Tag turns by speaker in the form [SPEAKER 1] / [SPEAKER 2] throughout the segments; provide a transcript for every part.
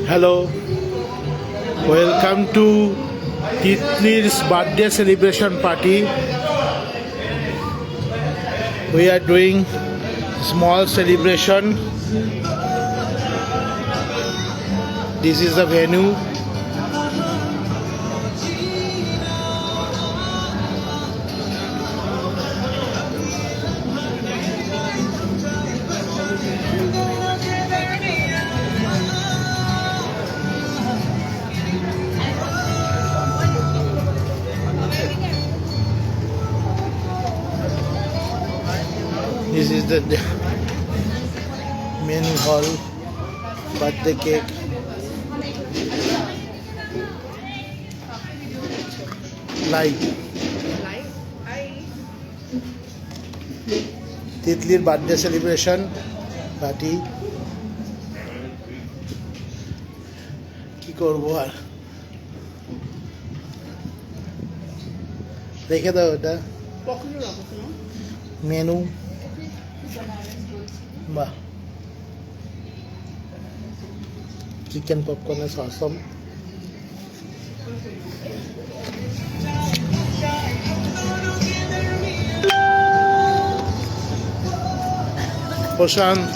[SPEAKER 1] Hello, welcome to Titli's birthday celebration party. We are doing small celebration. This is the venue. This is the main hall, birthday cake. Live. Titli's birthday celebration party. কি করবো আর রেখে দাও এটা menu বাহ chicken পপকর্নের সসম প্রশান্ত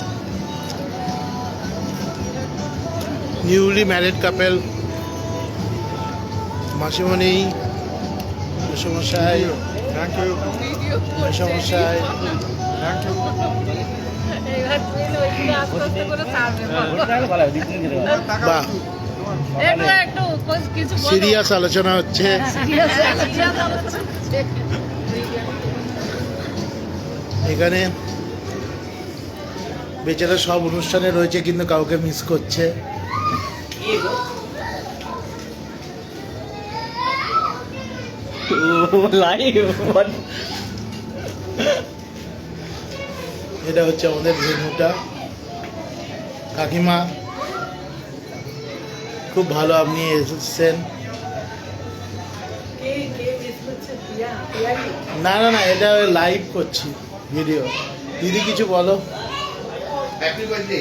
[SPEAKER 1] newly married couple মাসিমণি সমস্যায় সমস্যায় বাহ serious আলোচনা হচ্ছে এখানে বেচারা সব অনুষ্ঠানে রয়েছে কিন্তু কাউকে মিস করছে এটা হচ্ছে আমাদের ভেন্যুটা কাকিমা খুব ভালো আপনি এসেছেন না না না এটা লাইভ করছি ভিডিও দিদি কিছু বলো এখানে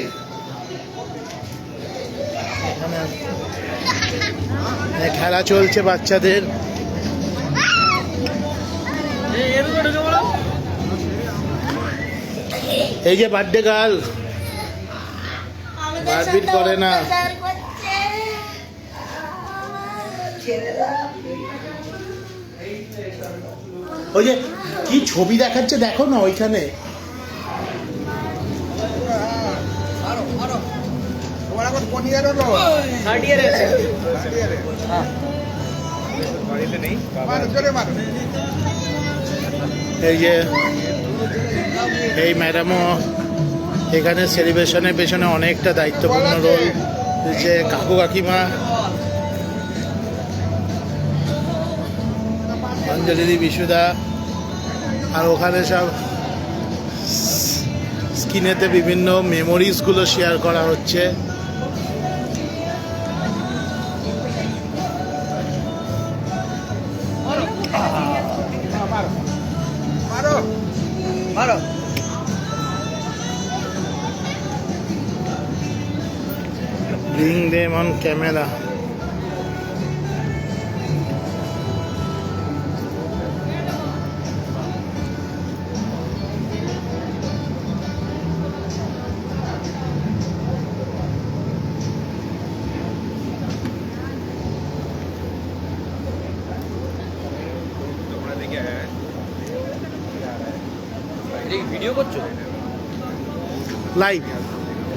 [SPEAKER 1] খেলা চলছে বাচ্চাদের এই যে বার্থডে গার্ল মারপিট করে না ওই যে কি ছবি দেখাচ্ছে দেখো না ওইখানে এই যে এই ম্যাডামও এখানে সেলিব্রেশনের পেছনে অনেকটা দায়িত্বপূর্ণ রোল যে কাকু কাকিমা অঞ্জলি বিশুদা আর ওখানে সব স্ক্রিনেতে বিভিন্ন মেমোরিজগুলো শেয়ার করা হচ্ছে Bring them on camera.
[SPEAKER 2] Video করছো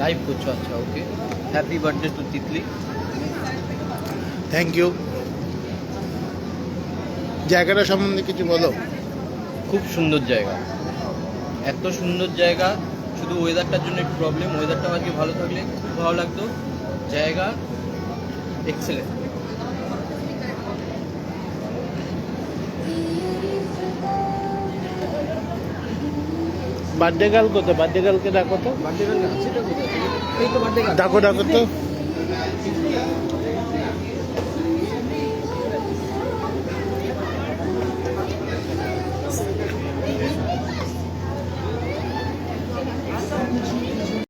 [SPEAKER 1] লাইভ
[SPEAKER 2] করছো আচ্ছা okay happy birthday to Titli
[SPEAKER 1] thank you জায়গাটা সম্বন্ধে কিছু বলো
[SPEAKER 2] খুব সুন্দর জায়গা এত সুন্দর জায়গা শুধু ওয়েদারটার জন্য একটু প্রবলেম ওয়েদারটা আজকে ভালো থাকলে খুব ভালো লাগতো জায়গা এক্সেলেন্ট
[SPEAKER 1] বার্থডে গার্ল কোথায় বার্থডে গার্লকে ডাকো তো ডাকো ডাকো তো